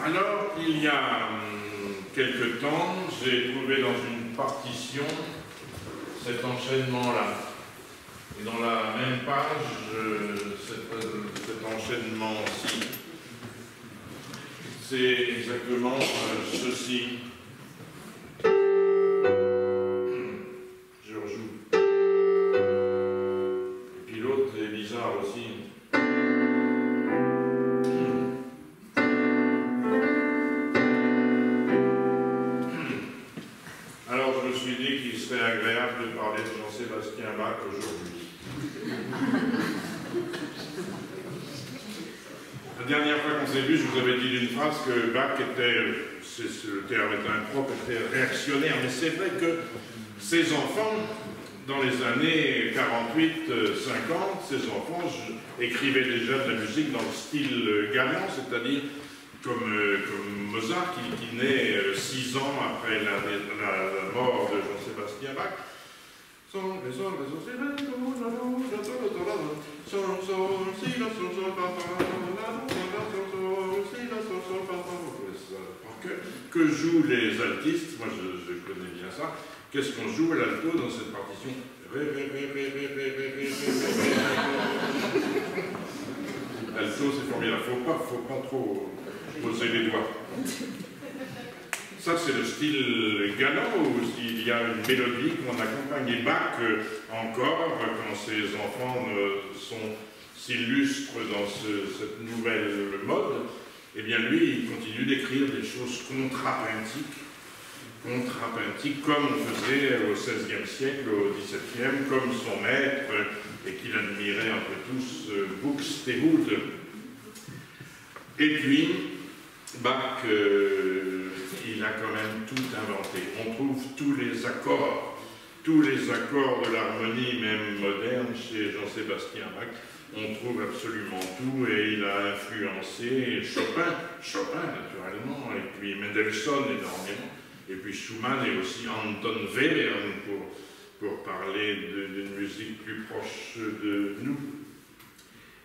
Alors, il y a quelque temps, j'ai trouvé dans une partition cet enchaînement-là. Et dans la même page, cet enchaînement-ci. C'est exactement ceci. Je rejoue. Et puis l'autre est bizarre aussi. Alors je me suis dit qu'il serait agréable de parler de Jean-Sébastien Bach aujourd'hui. La dernière fois qu'on s'est vu, je vous avais dit d'une phrase que Bach était, le terme est impropre, était réactionnaire, mais c'est vrai que ses enfants, dans les années 48-50, ses enfants écrivaient déjà de la musique dans le style galant, c'est-à-dire comme Mozart, qui naît 6 ans après la mort de Jean-Sébastien Bach. Que jouent les altistes, moi je connais bien ça. Qu'est-ce qu'on joue à l'alto dans cette partition? L'alto c'est formidable, faut pas trop poser les doigts. Ça c'est le style galant où il y a une mélodie qu'on accompagne. Et Bach encore, quand ses enfants s'illustrent dans cette nouvelle mode, eh bien lui il continue d'écrire des choses contrapuntiques, comme on faisait au XVIe siècle, au XVIIe, comme son maître, et qu'il admirait un peu tous, Buxtehude. Et puis, Bach, il a quand même tout inventé. On trouve tous les accords de l'harmonie, même moderne, chez Jean-Sébastien Bach. On trouve absolument tout, et il a influencé Chopin naturellement, et puis Mendelssohn énormément, et puis Schumann et aussi Anton Webern pour parler d'une musique plus proche de nous.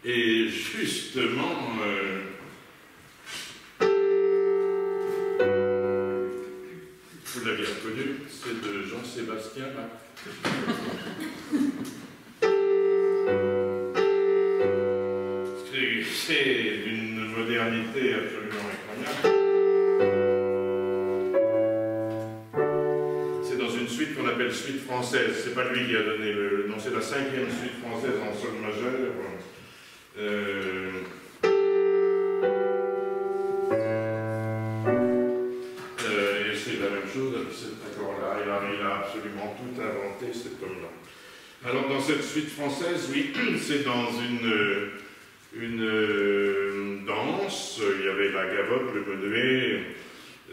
Et justement, vous l'avez reconnu, c'est de Jean-Sébastien Bach. C'est d'une modernité absolument incroyable. C'est dans une suite qu'on appelle suite française. C'est pas lui qui a donné le nom, c'est la 5e suite française en sol majeur. Et c'est la même chose avec cet accord-là. Il a absolument tout inventé, cet homme-là. Alors dans cette suite française, oui, c'est dans une danse, il y avait la gavotte, le menuet,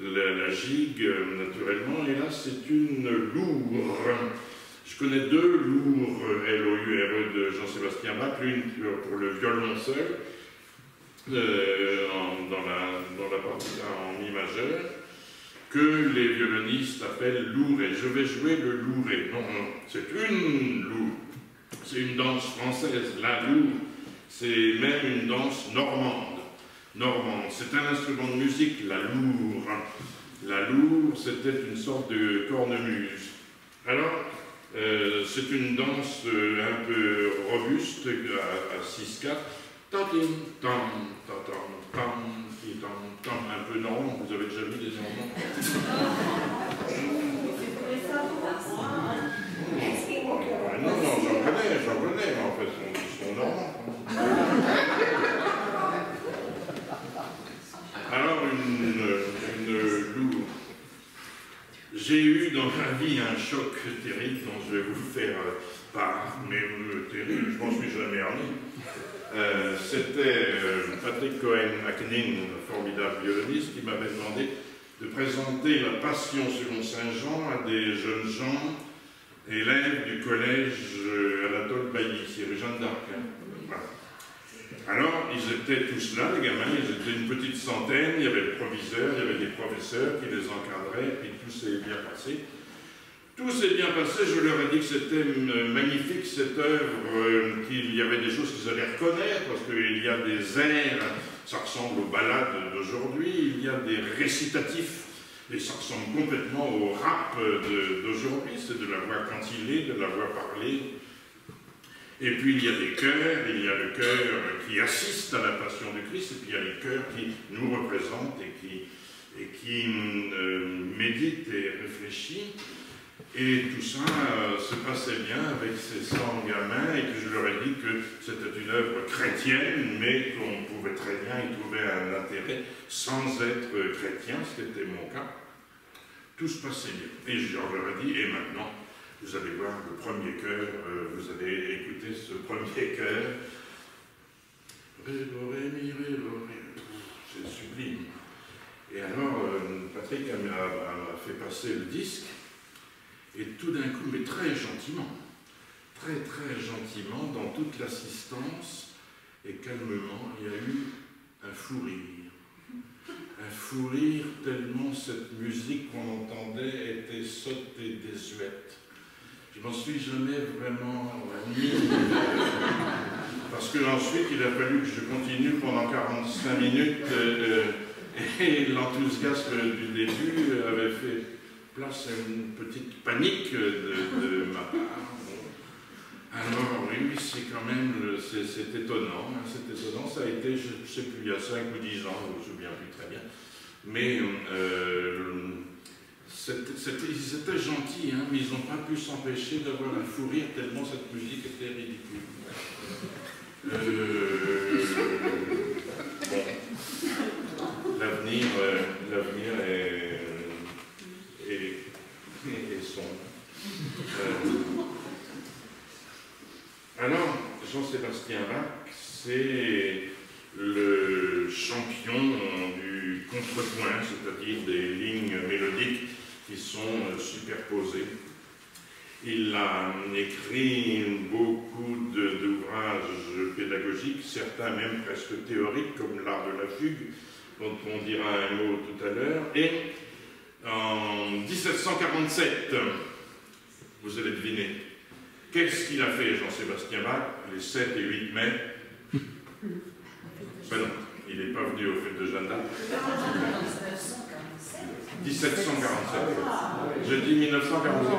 la gigue, naturellement, et là c'est une loure. Je connais 2 loures L-O-U-R-E de Jean-Sébastien Bach, l'une pour le violon seul, dans la partie en mi majeur, que les violonistes appellent louré. Je vais jouer le louré. Non, non, c'est une loure. C'est une danse française, la loure. C'est même une danse normande. C'est un instrument de musique, la loure. La loure, c'était une sorte de cornemuse. Alors, c'est une danse un peu robuste, à 6/4. Un peu normand. Vous avez déjà vu des normands? Non, j'en connais, mais en fait, ils sont normands. Alors, une lourde. J'ai eu dans ma vie un choc terrible dont je vais vous faire part, mais terrible, je m'en suis jamais remis. C'était Patrick Cohen-Macnin, formidable violoniste, qui m'avait demandé de présenter la Passion selon Saint-Jean à des jeunes gens, élèves du collège Anatole Bailly, c'est rue Jeanne d'Arc. Voilà. Alors, ils étaient tous là, les gamins, ils étaient une petite centaine, il y avait le proviseur, il y avait des professeurs qui les encadraient, puis tout s'est bien passé. Tout s'est bien passé, je leur ai dit que c'était magnifique cette œuvre, qu'il y avait des choses qu'ils allaient reconnaître, parce qu'il y a des airs ça ressemble aux ballades d'aujourd'hui, il y a des récitatifs, et ça ressemble complètement au rap d'aujourd'hui, c'est de la voix cantillée, de la voix parlée. Et puis il y a des chœurs, il y a le chœur qui assiste à la passion du Christ, et puis il y a les chœurs qui nous représentent et qui méditent et réfléchissent. Et tout ça se passait bien avec ces 100 gamins, et que je leur ai dit que c'était une œuvre chrétienne, mais qu'on pouvait très bien y trouver un intérêt sans être chrétien, ce qui était mon cas. Tout se passait bien. Et je leur ai dit, et maintenant, vous allez voir le premier chœur, vous allez écouter ce premier chœur. Ré, do, ré, mi, ré, do, ré. C'est sublime. Et alors, Patrick m'a fait passer le disque, et tout d'un coup, mais très gentiment, très gentiment, dans toute l'assistance, et calmement, il y a eu un fou rire. Un fou rire tellement cette musique qu'on entendait était sotte et désuète. Je m'en suis jamais vraiment remis. Parce que ensuite, il a fallu que je continue pendant 45 minutes, et l'enthousiasme du début avait fait place à une petite panique de ma part. Alors oui, c'est quand même, c'est étonnant, hein, c'est étonnant, ça a été, je ne sais plus, il y a 5 ou 10 ans, je ne me souviens plus très bien, mais ils étaient gentils, hein, mais ils n'ont pas pu s'empêcher d'avoir un fou rire tellement cette musique était ridicule. Bon, l'avenir est sombre. Alors, Jean-Sébastien Bach, c'est le champion du contrepoint, c'est-à-dire des lignes mélodiques qui sont superposées. Il a écrit beaucoup d'ouvrages pédagogiques, certains même presque théoriques, comme l'art de la fugue, dont on dira un mot tout à l'heure. Et en 1747, vous allez deviner, qu'est-ce qu'il a fait, Jean-Sébastien Bach, les 7 et 8 mai? Ben non, il n'est pas venu au fête de Jeanne d'Arc. 1747. Je dis 1947.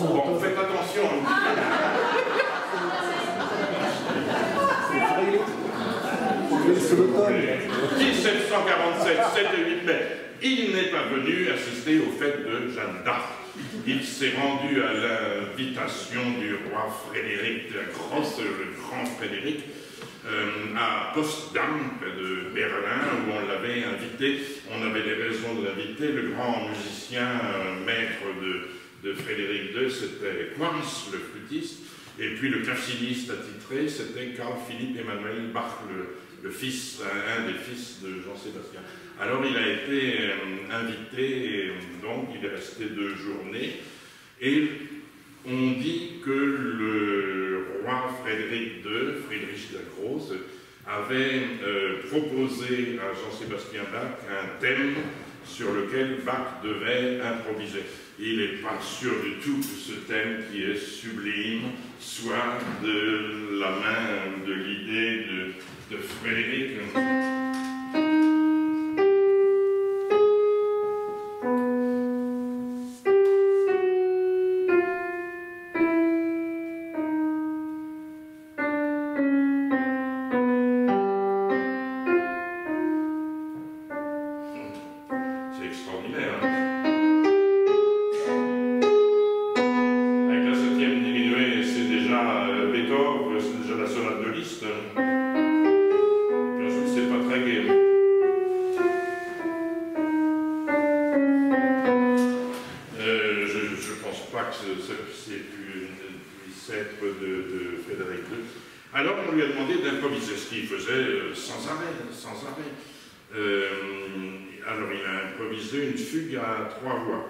Bon, faites attention. 1747, 7 et 8 mai. Il n'est pas venu assister aux fêtes de Jeanne d'Arc. Il s'est rendu à l'invitation du roi Frédéric, le grand Frédéric, à Potsdam, près de Berlin, où on l'avait invité. On avait des raisons de l'inviter. Le grand musicien maître de Frédéric II, c'était Quantz, le flûtiste. Et puis le classiniste attitré, c'était Carl Philipp Emanuel Bach, le fils, un des fils de Jean-Sébastien. Alors il a été invité, et donc il est resté 2 journées, et on dit que le roi Frédéric II, Friedrich der Grosse, avait proposé à Jean-Sébastien Bach un thème sur lequel Bach devait improviser. Il n'est pas sûr du tout que ce thème qui est sublime soit de la main de l'idée de Frédéric. Alors il a improvisé une fugue à 3 voix.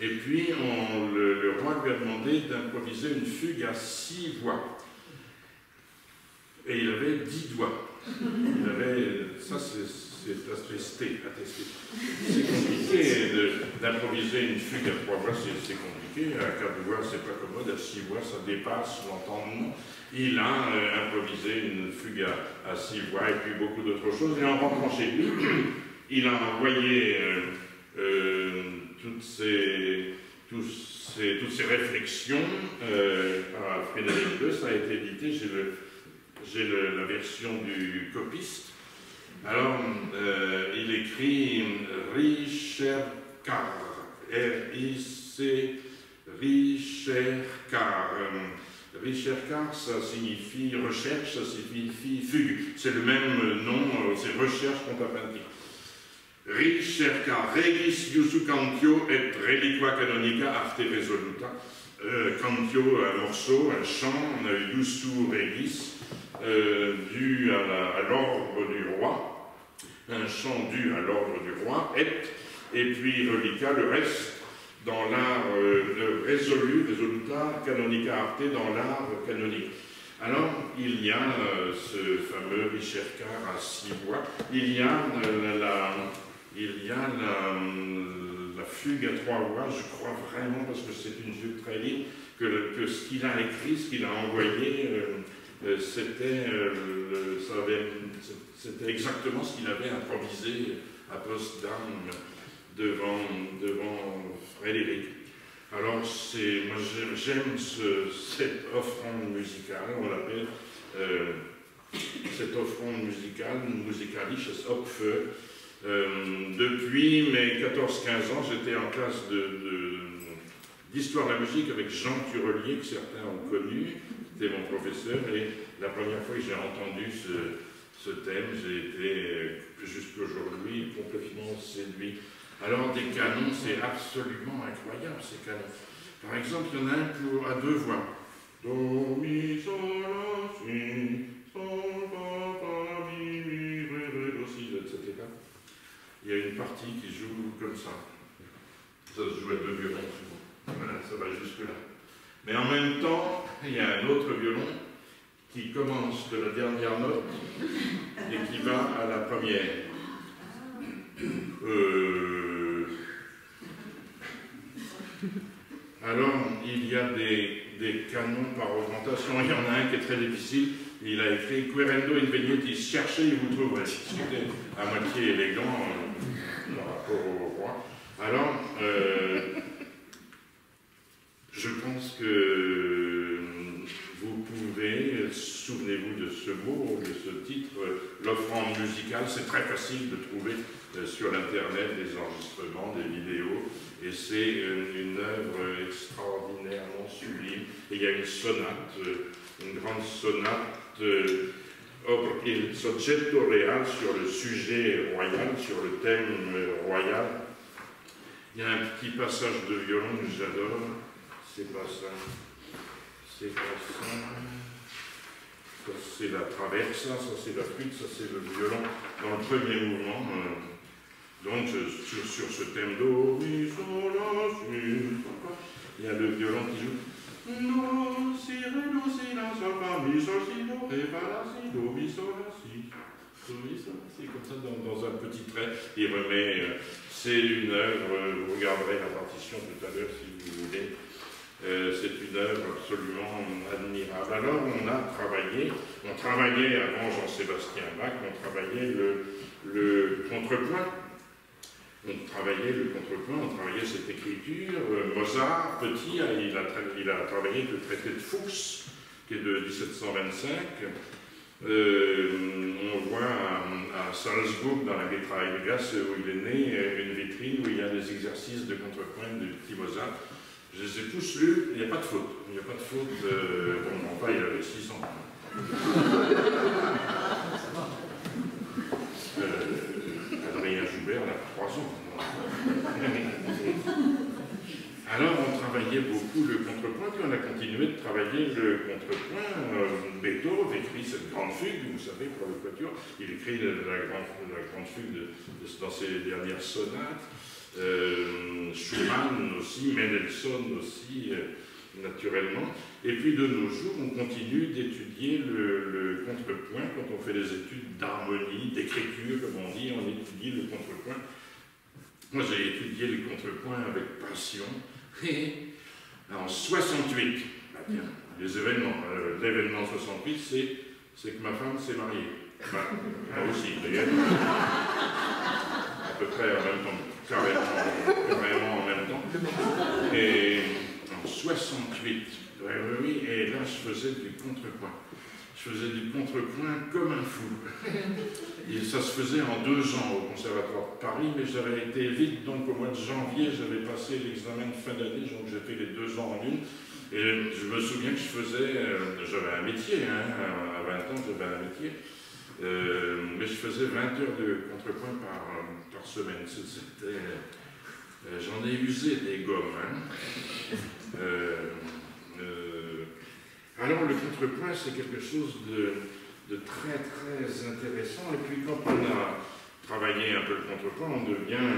Et puis le roi lui a demandé d'improviser une fugue à 6 voix. Et il avait 10 doigts. Il avait, ça c'est c'est attesté. C'est compliqué d'improviser une fugue à 3 voix, c'est compliqué. À 4 voix, c'est pas commode. À 6 voix, ça dépasse l'entendement. Il a improvisé une fugue à 6 voix et puis beaucoup d'autres choses. Et en rentrant chez lui, il a envoyé toutes ces réflexions à Frédéric II. Ça a été édité. J'ai la version du copiste. Alors, il écrit Ricercar, R-I-C, Ricercar. Ricercar, ça signifie recherche, ça signifie fugue. C'est le même nom, c'est recherche contrapuntique. Ricercar, regis iussu cantio et reliqua canonica arte resoluta. Cantio, un morceau, un chant, iussu regis. Dû à l'ordre du roi, un chant dû à l'ordre du roi, et puis reliqua, le reste, dans l'art resoluta canonica arte, dans l'art canonique. Alors, il y a ce fameux Ricercar à 6 voix, il y a la fugue à 3 voix, je crois vraiment, parce que c'est une fugue très libre, que ce qu'il a écrit, ce qu'il a envoyé, c'était exactement ce qu'il avait improvisé à post-dame devant Frédéric. Alors, moi j'aime cette offrande musicale, on l'appelle cette offrande musicale, musicalisches Opfer. Depuis mes 14-15 ans, j'étais en classe d'histoire de la musique avec Jean Turelier, que certains ont connu. C'était mon professeur, et la première fois que j'ai entendu ce thème, j'ai été, jusqu'aujourd'hui, complètement séduit. Alors, des canons, c'est absolument incroyable, ces canons. Par exemple, il y en a un à 2 voix. Do, mi, sol, la, si, sol, fa, fa, mi, mi, ré, ré, do, si, etc. Il y a une partie qui joue comme ça. Ça se joue à 2 violons, souvent. Voilà, ça va jusque-là. Mais en même temps, il y a un autre violon qui commence de la dernière note et qui va à la première. Alors, il y a des canons par augmentation. Il y en a un qui est très difficile. Il a écrit Querendo invenitis, cherchez et vous trouverez. C'était à moitié élégant par rapport au roi. Alors, je pense que vous pouvez, souvenez-vous de ce mot, de ce titre, l'offrande musicale. C'est très facile de trouver sur Internet des enregistrements, des vidéos, et c'est une œuvre extraordinairement sublime. Et il y a une sonate, une grande sonate, il soggetto real, sur le sujet royal, sur le thème royal. Il y a un petit passage de violon que j'adore. C'est pas ça. C'est pas ça. Ça, c'est la traversa, ça, c'est la flûte, ça, c'est le violon. Dans le premier mouvement, donc, sur ce thème do, mi, sol, la, si, il y a le violon qui joue. Do, si, ré, do, si, la, sol, fa, mi, sol, si, do, ré, fa, la, si, do, mi, sol, la, si. Do, mi, sol, la, si, comme ça, dans un petit trait. Il remet. C'est une œuvre, vous regarderez la partition tout à l'heure si vous voulez. C'est une œuvre absolument admirable. Alors on travaillait avant Jean-Sébastien Bach, on travaillait le contrepoint. On travaillait cette écriture. Mozart, petit, il a travaillé le traité de Fuchs, qui est de 1725. On voit à Salzbourg, dans la Vitrailgasse où il est né, une vitrine où il y a des exercices de contrepoint du petit Mozart. Je les ai tous lus, il n'y a pas de faute. Il n'y a pas de faute. Bon, enfin, il avait 6 ans. Adrien Joubert, il a 3 ans. Alors, on travaillait beaucoup le contrepoint, puis on a continué de travailler le contrepoint. Beethoven écrit cette grande fugue, vous savez, pour le quatuor. Il écrit la grande fugue dans ses dernières sonates. Schumann aussi, Mendelssohn aussi. naturellement. Et puis de nos jours, on continue d'étudier le contrepoint. Quand on fait des études d'harmonie, d'écriture, comme on dit, on étudie le contrepoint. Moi, j'ai étudié le contrepoint avec passion. Et en 68, bah tiens, les événements, l'événement 68, c'est que ma femme s'est mariée. Bah, moi aussi, d'ailleurs. À peu près en même temps, carrément en même temps. Et en 68, oui, et là, je faisais du contrepoint. Je faisais du contrepoint comme un fou. Et ça se faisait en 2 ans au Conservatoire de Paris, mais j'avais été vite, donc au mois de janvier, j'avais passé l'examen de fin d'année, donc j'ai fait les 2 ans en une. Et je me souviens que j'avais un métier, hein, à 20 ans j'avais un métier, mais je faisais 20 heures de contrepoint par semaine. J'en ai usé des gommes. Hein. Alors le contrepoint, c'est quelque chose de très très intéressant. Et puis quand on a travaillé un peu le contrepoint, on devient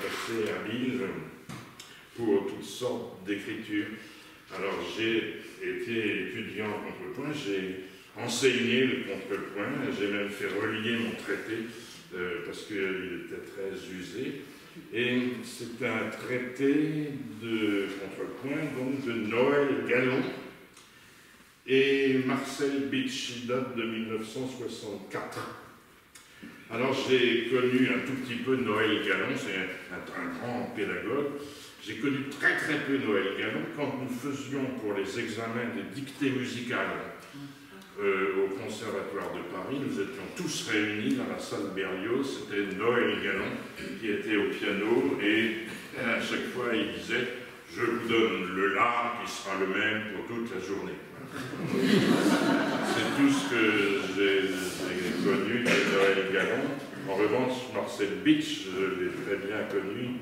assez habile pour toutes sortes d'écritures. Alors j'ai été étudiant en contrepoint, j'ai enseigné le contrepoint, j'ai même fait relier mon traité parce qu'il était très usé. Et c'est un traité de contrepoint, donc de Noël Gallon et Marcel Bitsch, il date de 1964. Alors j'ai connu un tout petit peu Noël Gallon, c'est un grand pédagogue. J'ai connu très très peu Noël Gallon quand nous faisions pour les examens de dictée musicale au Conservatoire de Paris. Nous étions tous réunis dans la salle Berlioz. C'était Noël Gallon qui était au piano et à chaque fois il disait « Je vous donne le La qui sera le même pour toute la journée ». C'est tout ce que j'ai connu de Noël Gallon. En revanche, Marcel Bitsch, je l'ai très bien connu.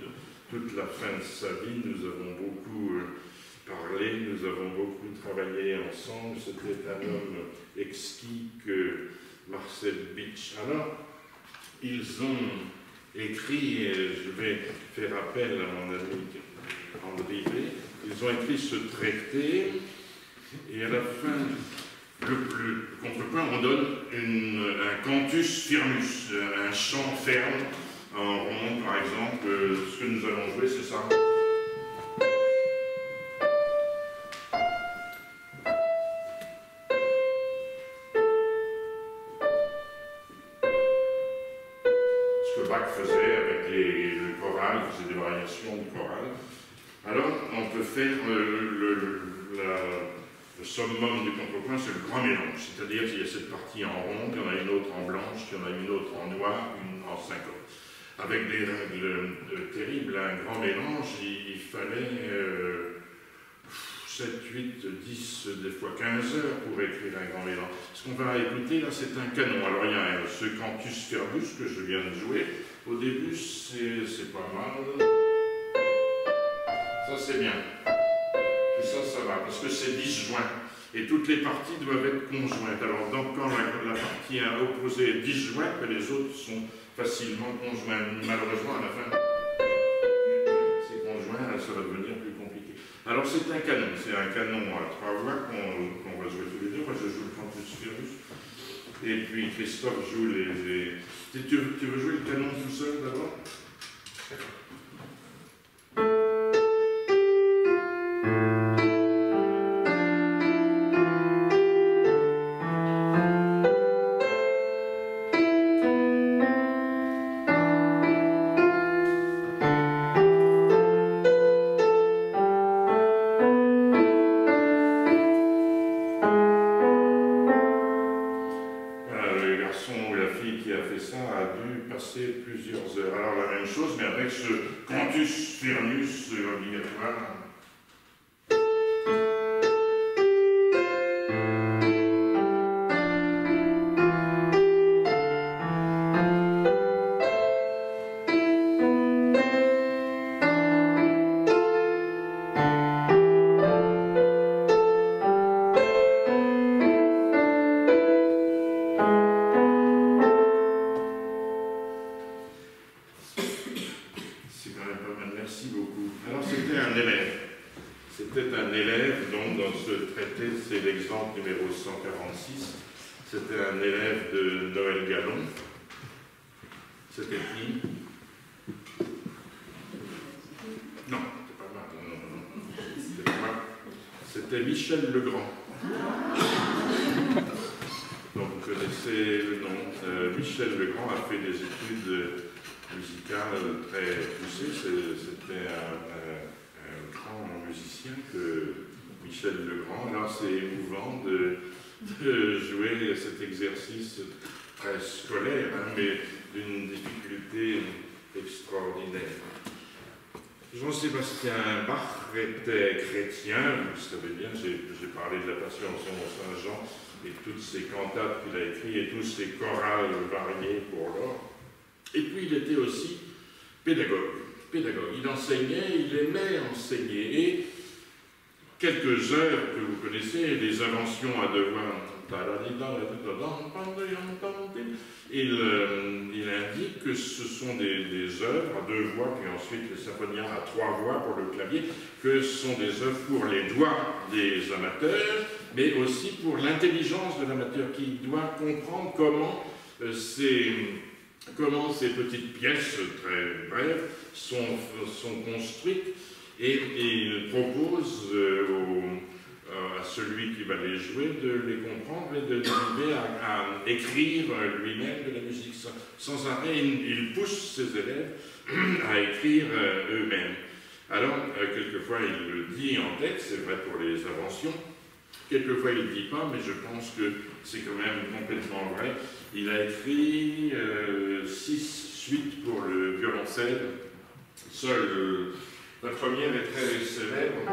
Toute la fin de sa vie, nous avons beaucoup parlé, nous avons beaucoup travaillé ensemble. C'était un homme exquis que Marcel Bitsch. Alors, ils ont écrit, et je vais faire appel à mon ami André V, ils ont écrit ce traité, et à la fin, le contrepoint, on donne un cantus firmus, un chant ferme, en rond, par exemple, ce que nous allons jouer, c'est ça. Ce que Bach faisait avec le choral, il faisait des variations du choral. Alors, on peut faire le summum du contrepoint, c'est le grand mélange. C'est-à-dire qu'il y a cette partie en rond, il y en a une autre en blanche, il y en a une autre en noir, une en syncope. Avec des règles terribles, un grand mélange, il fallait 7, 8, 10, des fois 15 heures pour écrire un grand mélange. Ce qu'on va écouter là, c'est un canon. Alors il y a ce cantus fermus que je viens de jouer. Au début, c'est pas mal. Ça, c'est bien. Tout ça, ça va, parce que c'est disjoint. Et toutes les parties doivent être conjointes. Alors, donc, quand la partie opposée est disjointe, les autres sont facilement conjoints. Malheureusement, à la fin, c'est conjoint, ça va devenir plus compliqué. Alors, c'est un canon. C'est un canon à 3 voix qu'on va jouer tous les deux. Moi, je joue le cantus firmus. Et puis, Christophe joue les... Tu veux jouer le canon tout seul, d'abord? C'était un élève, donc dans ce traité, c'est l'exemple numéro 146, c'était un élève de Noël Gallon. C'était qui? Non, c'était pas moi, non. C'était moi. C'était Michel Legrand. Donc vous connaissez le nom. Michel Legrand a fait des études musicales très poussées. C'était un grand musicien que Michel Legrand. Alors c'est émouvant de jouer cet exercice très scolaire, hein, mais d'une difficulté extraordinaire. Jean-Sébastien Bach était chrétien, vous savez bien, j'ai parlé de la Passion au Mont-Saint-Jean et toutes ces cantates qu'il a écrites et tous ces chorales variés pour l'or. Et puis il était aussi pédagogue. Il enseignait, il aimait enseigner. Et quelques œuvres que vous connaissez, les inventions à deux voix, il indique que ce sont des œuvres à deux voix, puis ensuite les symphoniales à trois voix pour le clavier, que ce sont des œuvres pour les doigts des amateurs, mais aussi pour l'intelligence de l'amateur qui doit comprendre comment ces petites pièces très brèves sont construites, et il propose à celui qui va les jouer de les comprendre et d'arriver à écrire lui-même de la musique. Sans arrêt, il pousse ses élèves à écrire eux-mêmes. Alors, quelquefois, il le dit en texte, c'est vrai pour les inventions. Quelquefois, il ne le dit pas, mais je pense que c'est quand même complètement vrai. Il a écrit 6 suites pour le violoncelle. Seule la première est très célèbre.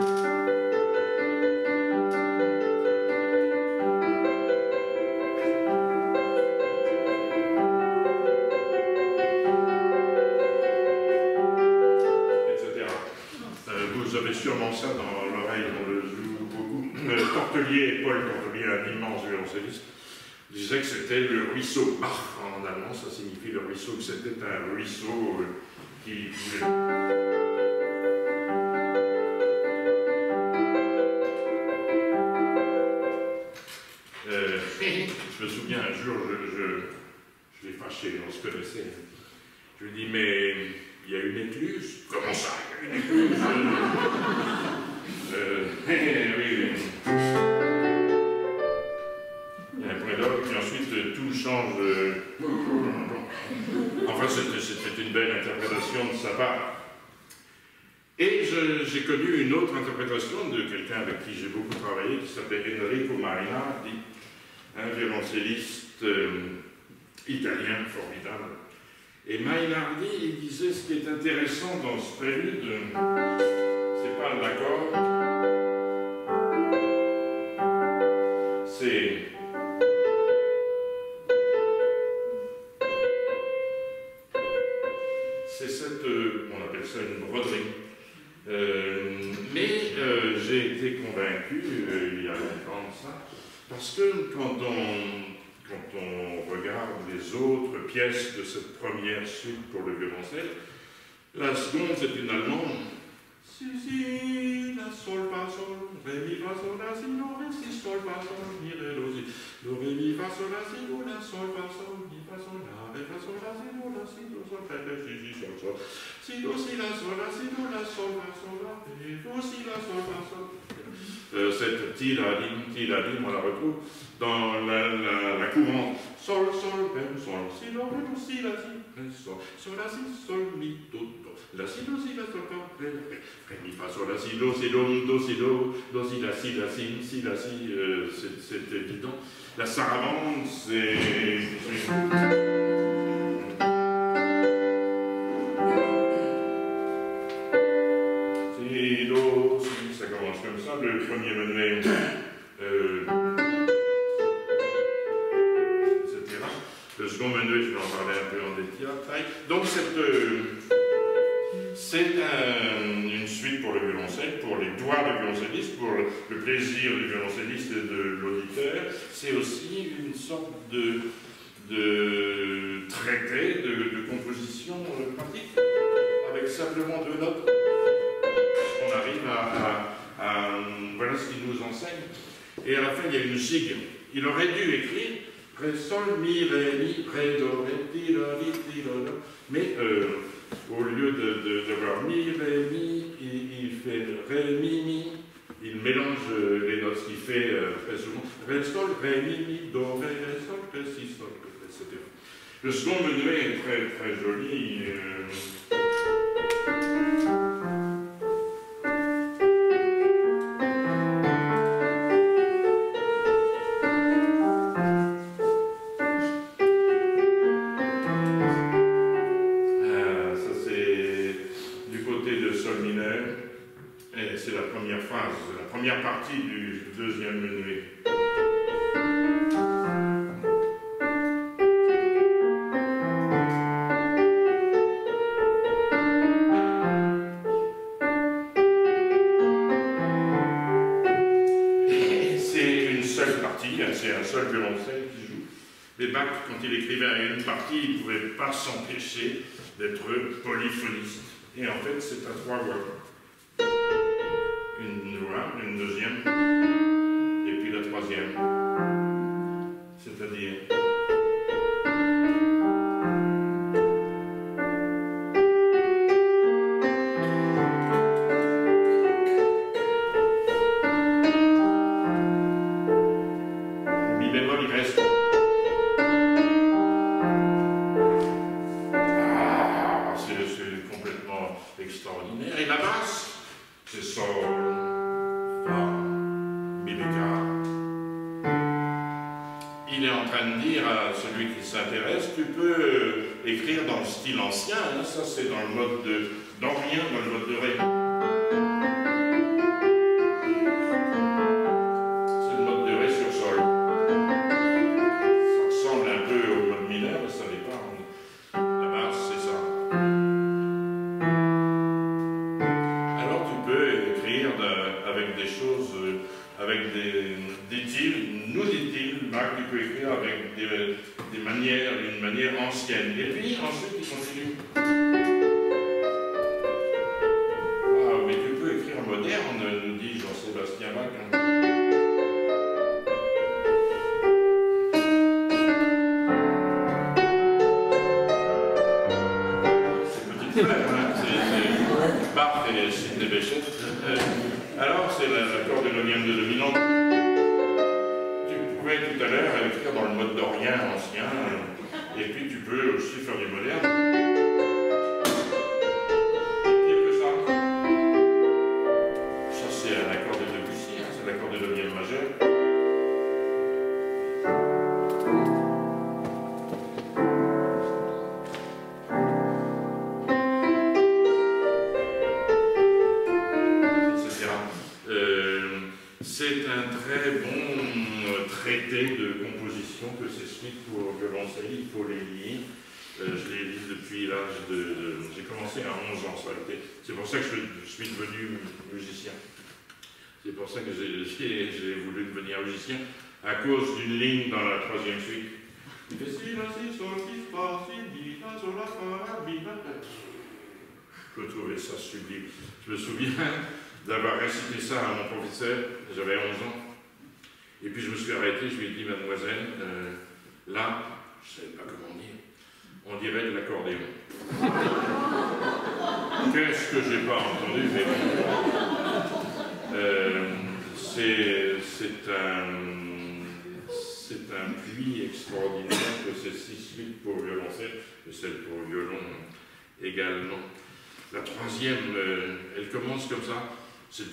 Vous avez sûrement ça dans l'oreille, on le joue beaucoup. Tortelier, Paul Tortelier, un immense violoncelliste, disait que c'était le ruisseau. Bach en allemand, ça signifie le ruisseau, que c'était un ruisseau qui je me souviens un jour, je l'ai fâché, on se connaissait. Je lui dis, mais il y a une écluse. Comment ça, il y a une écluse? Oui. Il y a un point d'orgue, puis ensuite tout change. Enfin, c'était une belle interprétation de sa part. Et j'ai connu une autre interprétation de quelqu'un avec qui j'ai beaucoup travaillé, qui s'appelait Enrico Mainardi, un violoncelliste italien formidable. Et Mainardi, il disait ce qui est intéressant dans ce prélude, c'est pas l'accord, c'est cette, on appelle ça une broderie. Mais j'ai été convaincu, il y a longtemps de ça, parce que quand on regarde les autres pièces de cette première suite pour le violoncelle, la seconde c'est une allemande. Si, si, la, sol, fa, sol, ré, mi, fa, sol, la, si, do, ré, si, sol, fa, sol, mi, ré, do, si, do, ré, mi, fa, sol, la, si, do, la, sol, fa, sol, mi, fa, sol, la, ré, fa, sol, la, si, do, la, si, do, sol, ré, ré, si, si, sol, sol, si, do, si, la, sol, la, si, do, la, sol, fa, sol, la, ré, do, si, la, sol, fa, sol. Cette ti-la-dim, on la retrouve dans la courante. Sol, sol, ré, sol, si, do, ré, do, si, la, si, ré, sol, sol, la, si, sol, mi, do, do, la, si, do, si, la, sol, fa, ré, ré, ré, mi, fa, sol, la, si, do, si, do, si, la, si, la, si, c'est évident. La sarabande, c'est... Si, do, si, ça commence comme ça, le premier menuet, etc. Le second menuet, je vais en parler un peu en détail. Donc, c'est une suite pour le violoncelle, pour les doigts du violoncelliste, pour le plaisir du violoncelliste et de l'auditeur. C'est aussi une sorte de traité, de composition pratique, avec simplement 2 notes. On arrive à voilà ce qu'il nous enseigne. Et à la fin, il y a une gigue. Il aurait dû écrire Ré, Sol, Mi, Ré, Mi, Ré, Do, Ré, Ti, La, Ri, Ti, La, La. Mais au lieu d'avoir Mi, Ré, Mi, il fait Ré, Mi, Mi. Il mélange les notes, ce qu'il fait très souvent. Ré, Sol, Ré, Mi, Mi, Do, Ré, Ré, Sol, Ré, Si, Sol, etc. Le second menuet est très, très joli. Ça, c'est du côté de Sol mineur. Et c'est la première phrase, la première partie du deuxième menuet. C'est un seul violoncelle qui joue. Mais Bach, quand il écrivait une partie, il ne pouvait pas s'empêcher d'être polyphoniste. Et en fait, c'est à 3 voix. Une voix, une deuxième, et puis la troisième. C'est-à-dire... extraordinaire. Et la basse, c'est Sol, Fa, Mi bécard. Il est en train de dire à celui qui s'intéresse, tu peux écrire dans le style ancien, hein, ça c'est dans le mode d'Orient, dans le mode de Ré. C'est le mode de Ré sur Sol. Ça ressemble un peu au mode mineur, mais ça n'est pas. La basse, c'est ça. Avec des choses, avec des tirs, nous dit-il, Bach, tu peux écrire avec des manières, une manière ancienne. Et puis ensuite il continue. Ah, mais tu peux écrire moderne, nous dit Jean-Sébastien Bach. C'est petite fleur, hein, c'est Bach et Sidney Bechet. Alors, c'est l'accord de nonième de dominante. Tu pouvais tout à l'heure écrire dans le mode dorien ancien, et puis tu peux aussi faire du moderne. Et pire que ça. Ça, c'est un accord de Debussy, hein, c'est l'accord de nonième majeur. C'est un très bon traité de composition que c'est suite pour violoncelle, il faut les lire. Je les lis depuis l'âge de... J'ai commencé à 11 ans, c'est pour ça que je suis devenu musicien. C'est pour ça que j'ai voulu devenir musicien, à cause d'une ligne dans la troisième suite. Il fait si, la, si, sol, si, fa, si, mi, fa, sol, la, fa, mi, fa. Je trouvais ça sublime. Je me souviens d'avoir récité ça à mon professeur, j'avais 11 ans. Et puis je me suis arrêté, je lui ai dit, mademoiselle, là, je ne savais pas comment dire, on dirait de l'accordéon. Qu'est-ce que j'ai pas entendu, mais c'est un puits extraordinaire que ces 6 suites pour violoncelle, et celle pour violon également. La troisième, elle commence comme ça. C'est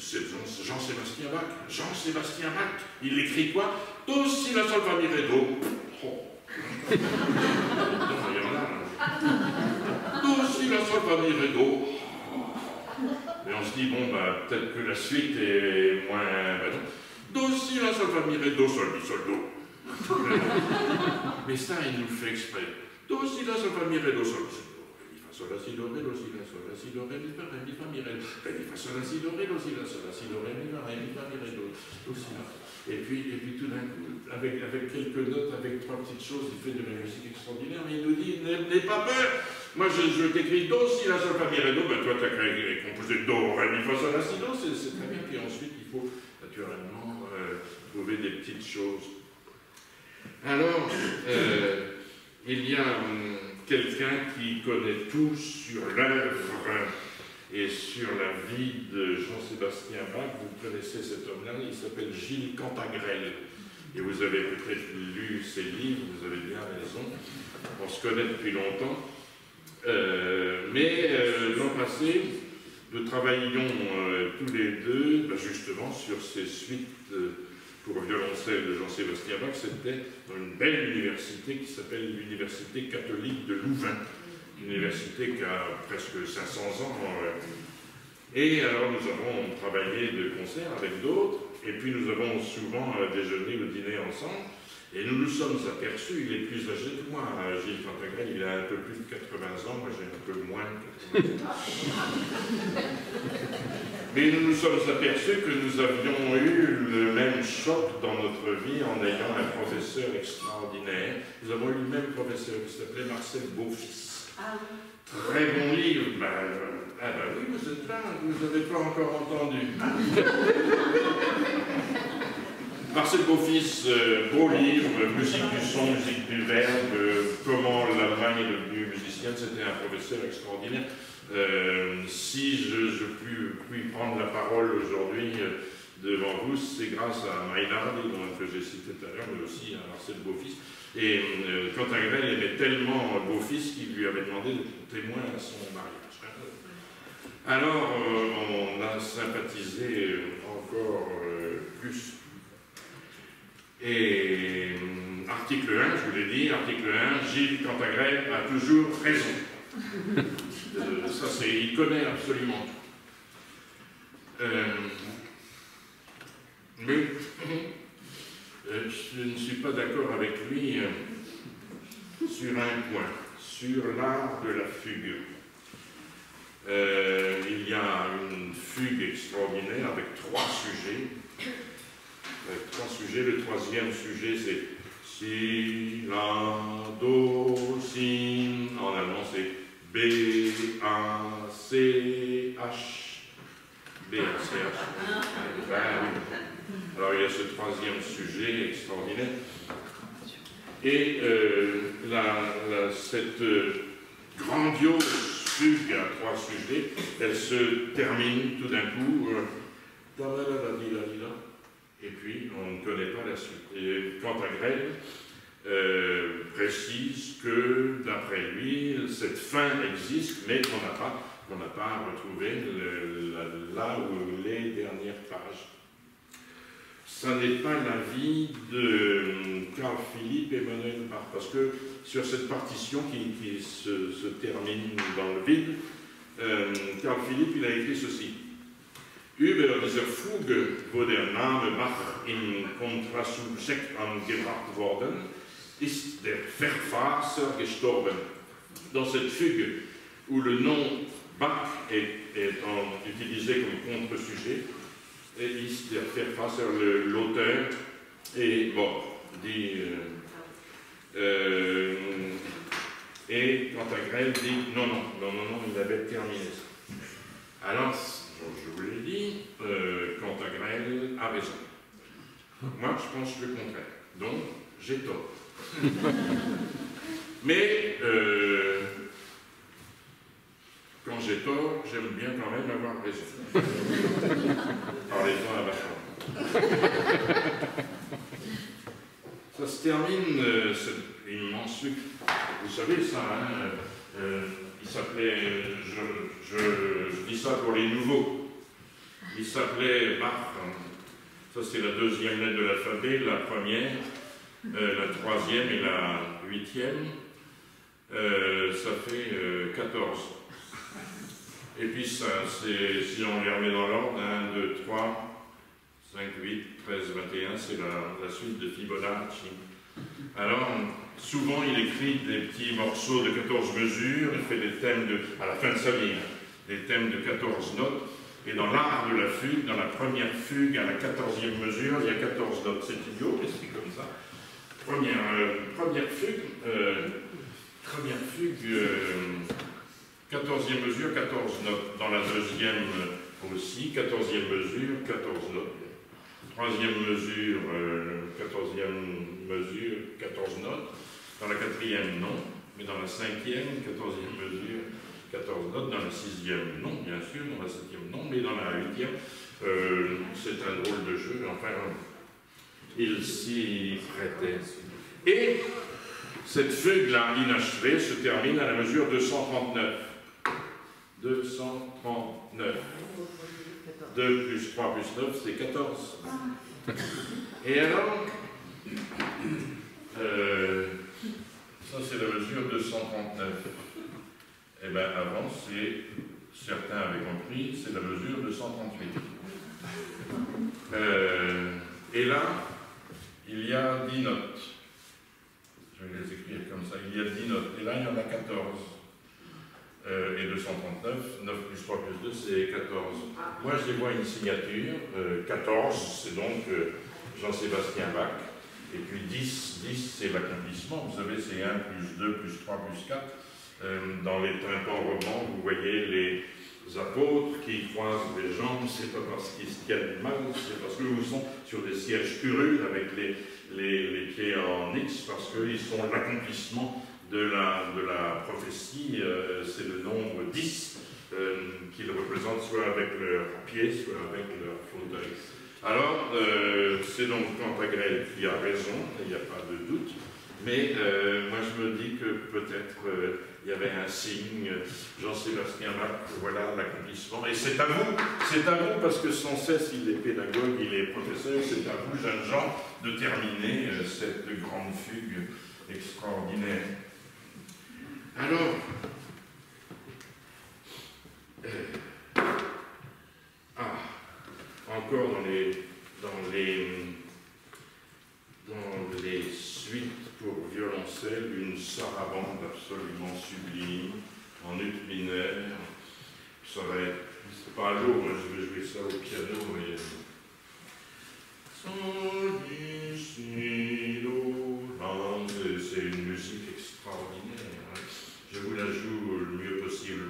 Jean-Sébastien Bach. Jean-Sébastien Bach, il écrit quoi? Do, si, la, sol, fa, mi, ré, do. Oh. Il y en a. Do, si, la, sol, fa, mi, ré, do. Mais on se dit, bon, bah, peut-être que la suite est moins... Bah, non. Do, si, la, sol, fa, mi, ré, do, sol, mi, sol, do. Mais ça, il nous fait exprès. Do, si, la, sol, fa, mi, ré, do, sol, mi, sol, do. Sol, la, si, do, ré, do, si, la, sol, la, si, do, ré, mi, fa, ré, mi, fa, mi, ré, ré, mi, fa, sol, la, si, do, ré, do, si, la, sol, la, si, do, ré, mi, fa, ré, mi, fa, mi, ré, do, si, la. Et puis tout d'un coup, avec quelques notes, avec 3 petites choses, il fait de la musique extraordinaire, mais il nous dit, n'aie pas peur, Moi, je t'écris do, si, la, sol, fa, mi, ré, do. Ben, toi, tu as composé do, ré, mi, fa, sol, la, si, do. C'est très bien. Puis ensuite, il faut naturellement trouver des petites choses. Alors, il y a quelqu'un qui connaît tout sur l'œuvre et sur la vie de Jean-Sébastien Bach. Vous connaissez cet homme-là, il s'appelle Gilles Cantagrel. Et vous avez peut-être lu ses livres, vous avez bien raison. On se connaît depuis longtemps. Mais l'an passé, nous travaillions tous les deux, justement, sur ces suites pour violoncelle de Jean-Sébastien Bach. C'était dans une belle université qui s'appelle l'Université catholique de Louvain. Une université qui a presque 500 ans. Et alors nous avons travaillé de concert avec d'autres, et puis nous avons souvent déjeuné ou dîné ensemble, et nous nous sommes aperçus, il est plus âgé que moi, Gilles Cantagrel, il a un peu plus de 80 ans, moi j'ai un peu moins de 80 ans. Mais nous nous sommes aperçus que nous avions eu le même choc dans notre vie en ayant un professeur extraordinaire. Nous avons eu le même professeur qui s'appelait Marcel Beaufils. Très bon livre. Oui, vous êtes là, vous n'avez pas encore entendu. Marcel Beaufils, beau livre, musique du son, musique du verbe, comment l'Allemagne est devenue musicienne, c'était un professeur extraordinaire. Si je puis prendre la parole aujourd'hui devant vous, c'est grâce à Maynard, que j'ai cité tout à l'heure, mais aussi à Marcel Beaufils. Et Cantagrel aimait tellement Beaufils qu'il lui avait demandé de témoin à son mariage. Alors, on a sympathisé encore plus. Et article 1, je vous l'ai dit, article 1, Gilles Cantagrel a toujours raison. Ça, il connaît absolument tout. Mais je ne suis pas d'accord avec lui sur un point, sur l'art de la fugue. Il y a une fugue extraordinaire avec 3 sujets. Le 3e sujet, c'est Si, La, Do, Si. En allemand, c'est B, A, C, H. B, A, C, H. Alors, il y a ce 3e sujet extraordinaire. Et cette grandiose fugue à 3 sujets, elle se termine tout d'un coup. Et puis, on ne connaît pas la suite. Et Cantagrel précise que, d'après lui, cette fin existe, mais qu'on n'a pas retrouvé là où les dernières pages. Ça n'est pas l'avis de Carl Philipp et Manuel Bach, parce que sur cette partition qui se termine dans le vide, Carl Philipp, il a écrit ceci. Über diese Fuge wurde der Name Bach im Kontrasubjekt angebracht worden, ist der Verfasser gestorben. Dans cette fugue, où le nom Bach est utilisé comme contre-sujet, ist der Verfasser, l'auteur, est mort, dit. Et Cantagrel dit non, il avait terminé ça. Alors, je vous l'ai dit, Cantagrel a raison. Moi, je pense le contraire. Donc, j'ai tort. Mais, quand j'ai tort, j'aime bien quand même avoir raison. Parlez-en à Bachar. Ça se termine, cet immense sucre. Vous savez ça, hein, il s'appelait, je dis ça pour les nouveaux, il s'appelait Bach. Ça c'est la 2e lettre de l'alphabet, la 1re, la 3e et la 8e. Ça fait 14. Et puis ça, si on les remet dans l'ordre, 1, 2, 3, 5, 8, 13, 21, c'est la suite de Fibonacci. Alors, souvent il écrit des petits morceaux de 14 mesures, il fait des thèmes à la fin de sa vie, des thèmes de 14 notes, et dans l'art de la fugue, dans la première fugue à la 14e mesure, il y a 14 notes. C'est idiot, mais c'est comme ça. Première fugue, Première fugue, 14e mesure, 14 notes. Dans la deuxième aussi, 14e mesure, 14 notes. Troisième mesure, 14e mesure, 14 notes. Dans la quatrième, non. Mais dans la cinquième, 14e mesure, 14 notes. Dans la sixième, non, bien sûr. Dans la septième, non. Mais dans la huitième, c'est un drôle de jeu. Enfin, il s'y prêtait. Et cette fugue-là, inachevée, se termine à la mesure 239. 239. 2 plus 3 plus 9, c'est 14. Et alors, ça c'est la mesure 239. Et bien avant, certains avaient compris, c'est la mesure 238. Et là, il y a 10 notes. Je vais les écrire comme ça. Il y a 10 notes. Et là, il y en a 14. Et 239, 9 plus 3 plus 2, c'est 14. Moi, je vois une signature. 14, c'est donc Jean-Sébastien Bach. Et puis 10 c'est l'accomplissement. Vous savez, c'est 1 plus 2 plus 3 plus 4. Dans les tympans romans, vous voyez les apôtres qui croisent les jambes. C'est pas parce qu'ils se tiennent mal, c'est parce qu'ils sont sur des sièges curules avec les pieds en X, parce qu'ils sont l'accomplissement de la prophétie. C'est le nombre 10 qu'ils représentent soit avec leurs pieds, soit avec leur fauteuil. Alors, c'est donc Pantagruel qui a raison, il n'y a pas de doute, mais moi je me dis que peut-être il y avait un signe, Jean-Sébastien Bach, voilà l'accomplissement. Et c'est à vous parce que sans cesse il est pédagogue, il est professeur, c'est à vous, jeunes gens, de terminer cette grande fugue extraordinaire. Alors, encore dans les suites pour violoncelle, une sarabande absolument sublime, en ut mineur. Ça va être, c'est pas lourd, hein, je vais jouer ça au piano et... C'est une musique extraordinaire. Hein. Je vous la joue le mieux possible.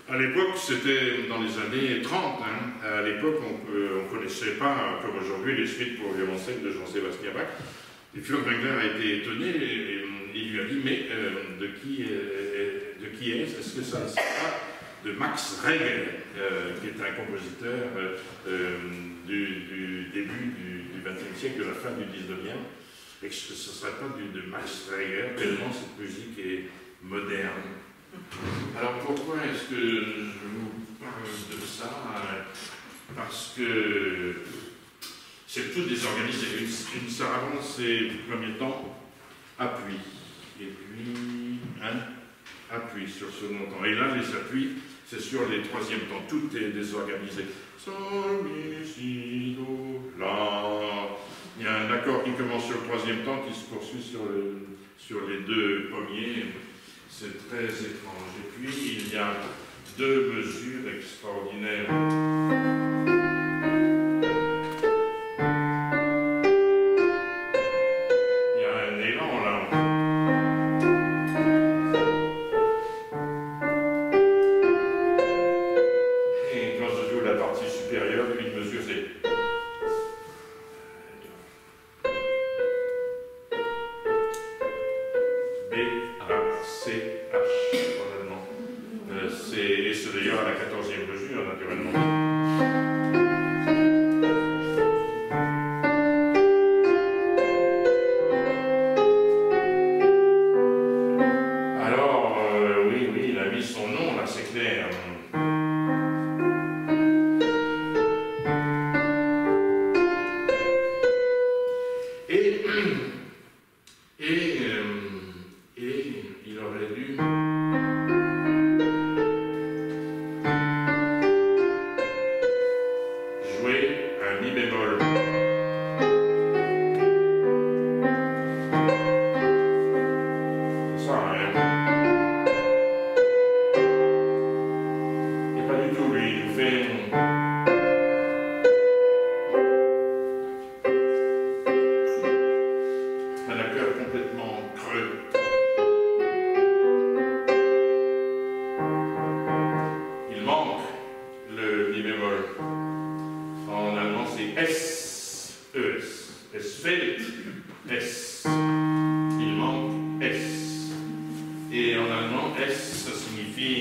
À l'époque, c'était dans les années 30. Hein. À l'époque, on ne connaissait pas, comme aujourd'hui, les suites pour violoncelle de Jean-Sébastien Bach. Et Furtwängler a été étonné et il lui a dit, mais de qui est-ce? Est-ce que ça ne serait pas de Max Reger, qui est un compositeur du début du XXe siècle, de la fin du XIXe? Est-ce que ce ne serait pas de Max Reger, tellement cette musique est moderne? Alors pourquoi est-ce que je vous parle de ça? Parce que c'est tout désorganisé. Une sarabande, c'est, au premier temps, appuie, et puis appuie sur ce montant. Et là, les appuis, c'est sur les troisièmes temps, tout est désorganisé. Sol, mi, si, do, la. Il y a un accord qui commence sur le troisième temps qui se poursuit sur les deux premiers. C'est très étrange. Et puis, il y a deux mesures extraordinaires. Il y a un élan là. Et quand je joue la partie supérieure, une mesure c'est B, A, C, H, probablement. Et c'est d'ailleurs à la 14e mesure, naturellement. Alors, oui, il a mis son nom, là, c'est clair. Et il aurait dû jouer un mi bémol. C'est ça, hein? Et pas du tout, lui, il nous fait un accord complètement creux. Il manque le mi bémol. En allemand, c'est S, E-S. Es fehlt S. Il manque S. Et en allemand, S, ça signifie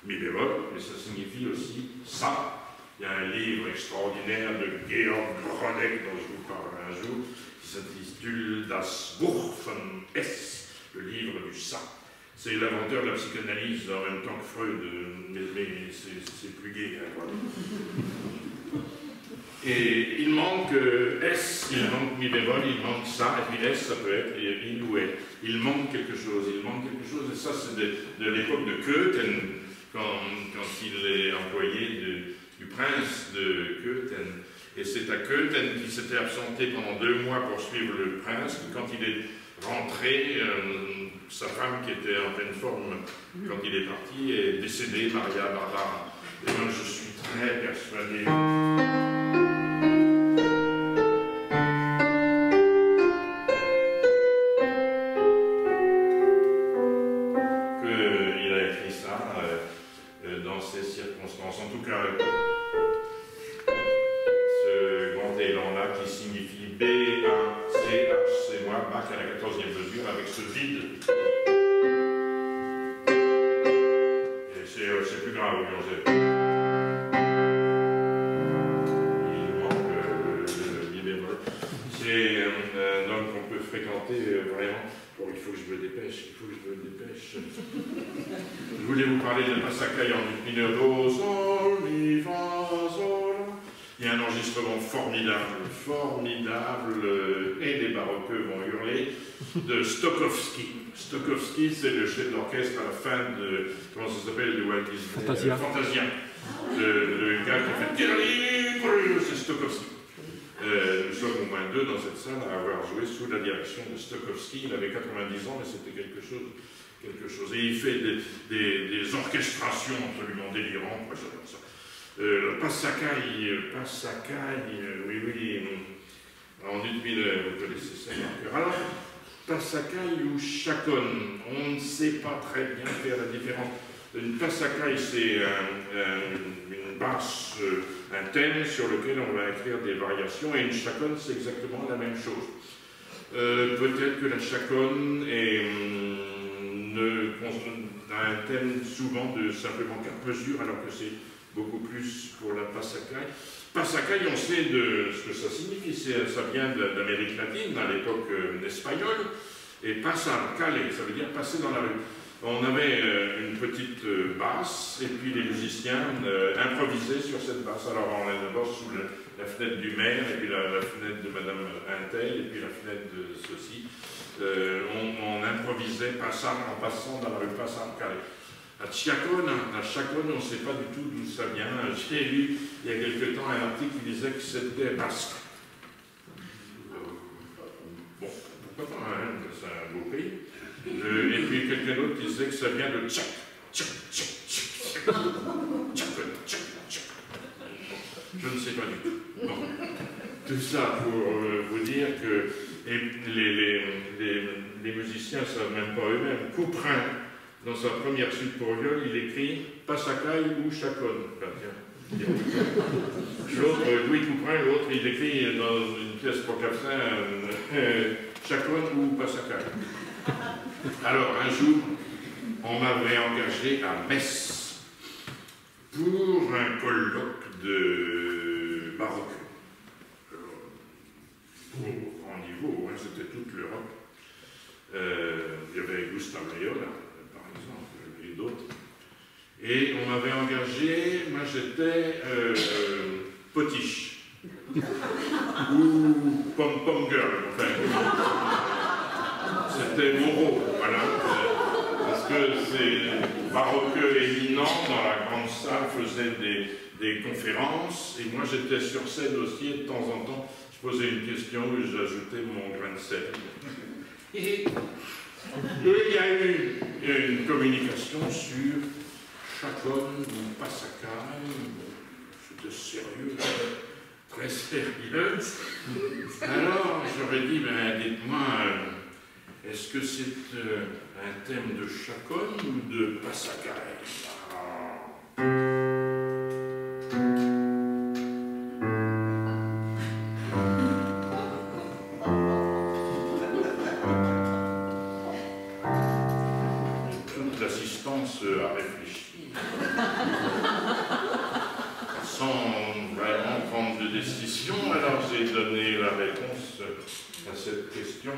mi bémol, mais ça signifie aussi ça. Il y a un livre extraordinaire de Georg Grodeck dont je vous parlerai un jour, qui s'intitule Das Buch von S, le livre du ça. C'est l'inventeur de la psychanalyse en même temps que Freud, mais c'est plus gai. Hein, et il manque S, il manque mi bémol, il manque ça, et puis S, ça peut être il ou elle. Il manque quelque chose, et ça c'est de l'époque de Köthen, quand il est employé du prince de Köthen. Et c'est à Köthen qu'il s'était absenté pendant 2 mois pour suivre le prince, que quand il est rentré, sa femme qui était en pleine forme quand il est parti est décédée, Maria Barbara. Et moi je suis très persuadé qu'il a écrit ça dans ces circonstances. En tout cas, ce grand élan-là qui signifie B, A, C, H, c'est moi, Bach à la 14e mesure avec ce vide. Et c'est plus grave, il manque le mi bémol. C'est un homme qu'on peut fréquenter vraiment. Bon, il faut que je me dépêche. Je voulais vous parler de la Passacaille en ut mineur, do, sol, mi, fa, sol. Il y a un enregistrement formidable, et les baroqueux vont hurler, de Stokowski. Stokowski, c'est le chef d'orchestre à la fin de, comment ça s'appelle, de Walt Disney Fantasia. Le gars qui a fait, c'est Stokowski. Nous sommes au moins 2 dans cette salle à avoir joué sous la direction de Stokowski. Il avait 90 ans, mais c'était quelque chose. Et il fait des orchestrations absolument délirantes. Moi, j'adore ça. Passacaille, oui, en ut mineur, vous connaissez ça. Alors, Passacaille ou chaconne, on ne sait pas très bien faire la différence. Une Passacaille, c'est une basse, un thème sur lequel on va écrire des variations, et une chaconne, c'est exactement la même chose. Peut-être que la chaconne a un thème souvent de simplement 4 mesures, alors que c'est beaucoup plus pour la Passacaille. Passacaille, on sait de ce que ça signifie, ça vient d'Amérique latine, à l'époque espagnole, et passacalle, ça veut dire passer dans la rue. On avait une petite basse, et puis les musiciens improvisaient sur cette basse. Alors on est d'abord sous la fenêtre du maire, et puis la fenêtre de Madame Intel, et puis la fenêtre de ceci. on improvisait en passant dans la rue Passarcale. À Chacon, on ne sait pas du tout d'où ça vient. J'ai lu il y a quelque temps un article qui disait que c'était basque. Bon, pourquoi pas, hein, c'est un beau pays. Et puis quelqu'un d'autre qui disait que ça vient de Tchak. Je ne sais pas du tout. Bon. Tout ça pour vous dire que les musiciens ne savent même pas eux-mêmes. Couperin, dans sa première suite pour viol, il écrit Passacaille ou Chacon. L'autre, Louis Couperin, l'autre, il écrit dans une pièce pour clavecin Chacon ou Passacaille. Alors, un jour, on m'avait engagé à Metz pour un colloque de baroque. Au grand niveau, hein, c'était toute l'Europe. Il y avait Gustave Ayola, par exemple, et d'autres. Et on m'avait engagé, moi j'étais potiche. Ou pom-pom girl, enfin. C'était mon rôle, voilà. Parce que ces baroqueux éminents dans la grande salle faisaient des conférences, et moi j'étais sur scène aussi, et de temps en temps, je posais une question où j'ajoutais mon grain de sel. Et il y a eu une communication sur Chacon ou Passacaille. C'était sérieux, très sérieux. Alors j'aurais dit, ben, dites-moi, est-ce que c'est un thème de Chacon ou de Passacaille? Toute l'assistance a réfléchi, sans vraiment prendre de décision. Alors j'ai donné la réponse à cette question.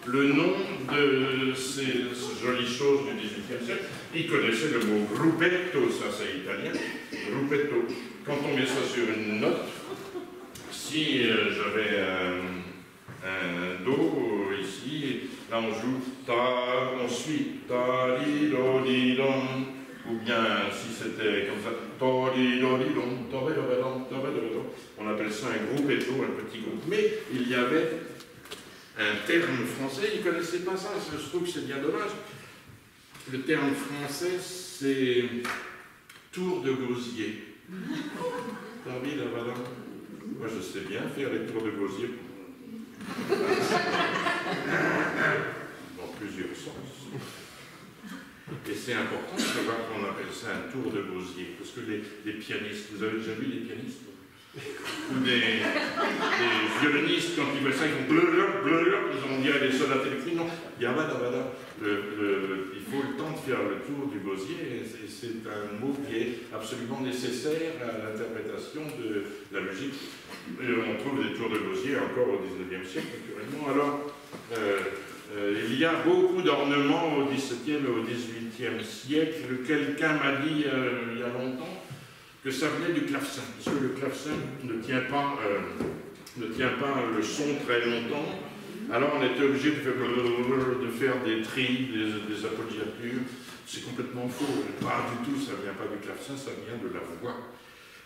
Le nom de ces jolies choses du XVIIIe siècle, ils connaissaient le mot gruppetto, ça c'est italien, gruppetto. Quand on met ça sur une note, si j'avais un do ici, là on joue ta, on suit ta di do di dom, ou bien si c'était comme ça, ta di do di dom, ta do di dom, ta do di dom, on appelle ça un gruppetto, un petit groupe. Mais il y avait un terme français, ils ne connaissaient pas ça, je trouve que c'est bien dommage. Le terme français, c'est tour de gosier. T'as envie là-bas? Moi, je sais bien faire les tours de gosier. Dans plusieurs sens. Et c'est important de savoir qu'on appelle ça un tour de gosier. Parce que les pianistes, vous avez déjà vu les pianistes? Ou des violonistes, quand ils veulent ça, ils font bleu, ils ont dit à des sonates électriques, non, yabada. Il faut le temps de faire le tour du gosier, et c'est un mot qui est absolument nécessaire à l'interprétation de la musique. Et on trouve des tours de gosier encore au XIXe siècle, naturellement. Alors, il y a beaucoup d'ornements au XVIIe et au XVIIIe siècle. Quelqu'un m'a dit il y a longtemps que ça venait du clavecin, parce que le clavecin ne tient pas le son très longtemps. Alors on était obligé de faire des trilles, des appoggiatures. C'est complètement faux. Pas du tout, ça ne vient pas du clavecin, ça vient de la voix.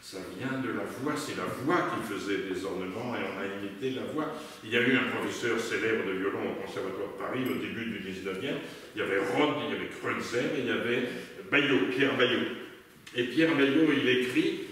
Ça vient de la voix, c'est la voix qui faisait des ornements et on a imité la voix. Il y a eu un professeur célèbre de violon au Conservatoire de Paris au début du 19e. Il y avait Rode, il y avait Kreutzer et il y avait Baillot, Pierre Baillot. Et Pierre Baillot, il écrit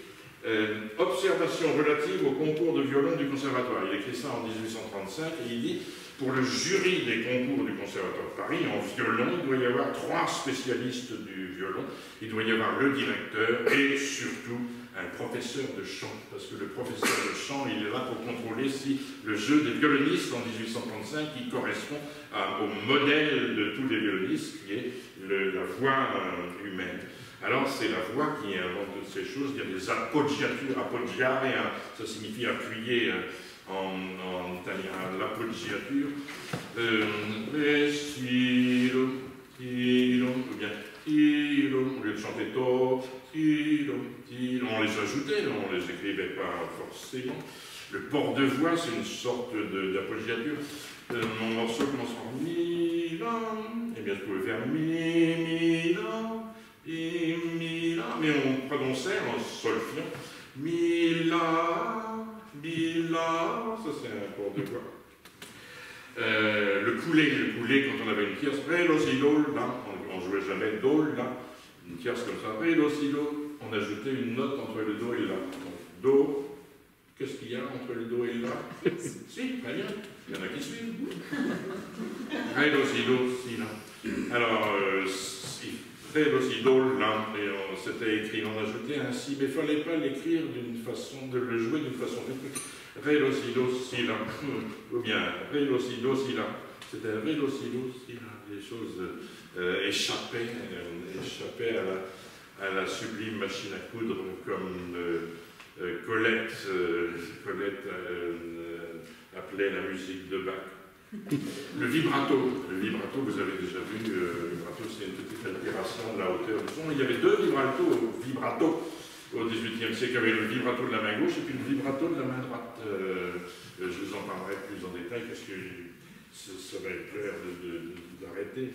Observation relative au concours de violon du Conservatoire. Il écrit ça en 1835 et il dit Pour le jury des concours du Conservatoire de Paris, en violon, il doit y avoir 3 spécialistes du violon. Il doit y avoir le directeur et surtout un professeur de chant. Parce que le professeur de chant, il est là pour contrôler si le jeu des violonistes en 1835, qui correspond au modèle de tous les violonistes, qui est la voix humaine. Alors c'est la voix qui invente toutes ces choses. Il y a des appoggiature, appoggiare, ça signifie appuyer en italien, l'appoggiature. Respiro, tiro, ou bien tiro, au lieu de chanter to, tiro, tiro. On les ajoutait, on les écrivait pas forcément. Le port de voix, c'est une sorte d'appoggiature. Mon morceau commence par mi, la, et bien je pouvais faire mi, la. Mi, la, mais on prononçait en solfiant mi, la, ça c'est un port de voix. Le coulé, quand on avait une tierce, ré, lo, si, do, la, on jouait jamais do, la, une tierce comme ça, ré, lo, si, do, on ajoutait une note entre le do et le la. Donc, do, qu'est-ce qu'il y a entre le do et le la? Si, très bien, il y en a qui suivent. Ré, lo, si, do, si, la. Alors, ré, lo, si, do, la, et c'était écrit, on ajoutait un si, mais il ne fallait pas l'écrire d'une façon, de le jouer d'une façon rythmique. Ré, lo, si, do, si, la, ou bien ré, lo, si, do, si, la. C'était ré, lo, si, do, si, la. Les choses échappaient à la sublime machine à coudre, comme Colette appelait la musique de Bach. Le vibrato, vous avez déjà vu, le vibrato c'est une petite altération de la hauteur du son. Il y avait 2 vibratos au XVIIIe siècle. Il y avait le vibrato de la main gauche et puis le vibrato de la main droite. Je vous en parlerai plus en détail parce que ça va être clair d'arrêter.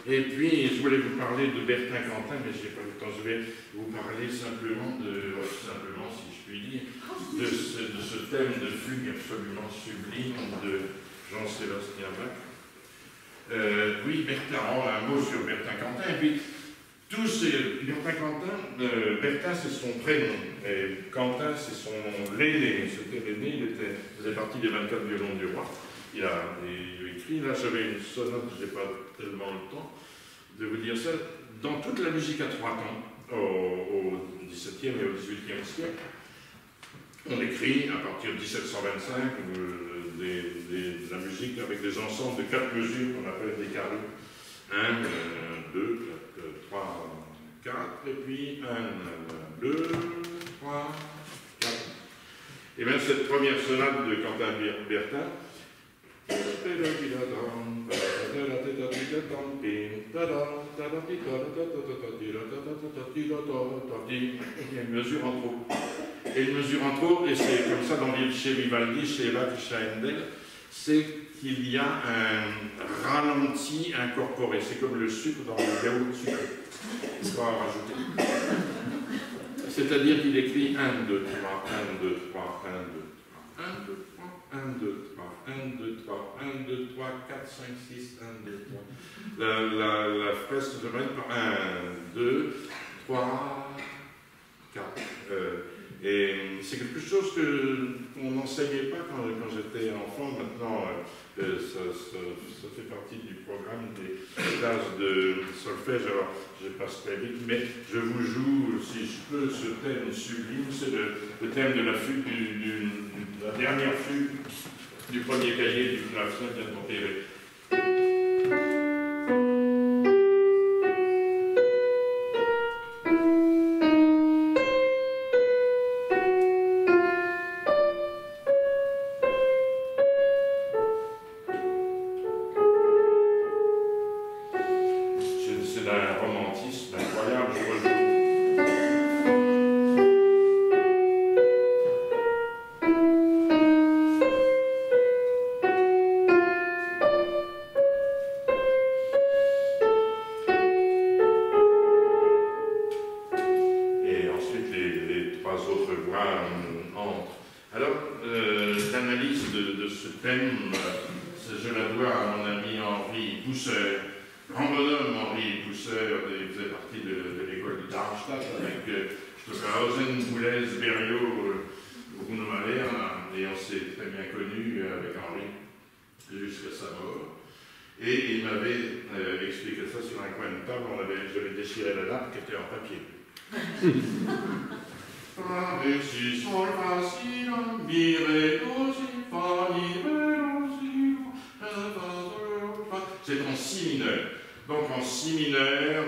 Et puis, je voulais vous parler de Bertin Cantin, mais je n'ai pas le temps. Je vais vous parler simplement si je puis dire, de ce thème de fugue absolument sublime de Jean-Sébastien Bach. Oui, Bertin, un mot sur Bertin Cantin. Et puis, Bertin Cantin, Bertin c'est son prénom, et Cantin c'est son l'aîné. C'était l'aîné, il faisait partie des 24 violons du roi. Il a écrit, là j'avais une sonate, je n'ai pas tellement le temps de vous dire ça. Dans toute la musique à 3 temps, au XVIIe et au XVIIIe siècle, on écrit à partir de 1725 de la musique avec des ensembles de 4 mesures qu'on appelle des carrés. 1, 2, 3, 4, et puis 1, 2, 3, 4. Et bien cette première sonate de Quentin Bertin, il y a une mesure en trop. Et une mesure en trop, et c'est comme ça chez Vivaldi, chez Bach, chez Handel, c'est qu'il y a un ralenti incorporé. C'est comme le sucre dans le yaourt sucré. Il faut en rajouter. C'est-à-dire qu'il écrit 1, 2, 3, 1, 2, 3, 1, 2, 3, 1, 2, 3, 1, 2, 3, 1, 2, 3, 1, 2, 3, 4, 5, 6, 1, 2, 3. La fresque se termine par 1, 2, 3, 4. Et c'est quelque chose qu'on n'enseignait pas quand j'étais enfant. Maintenant, ça fait partie du programme des classes de solfège. Alors, je passe très vite, mais je vous joue, si je peux, ce thème sublime. C'est le thème de la fugue, la dernière fugue du premier cahier du clavecin qui vient de m'opérer. jusqu'à sa mort. Et il m'avait expliqué ça sur un coin de table, j'avais déchiré la nappe qui était en papier. C'est en si mineur. Donc en si mineur,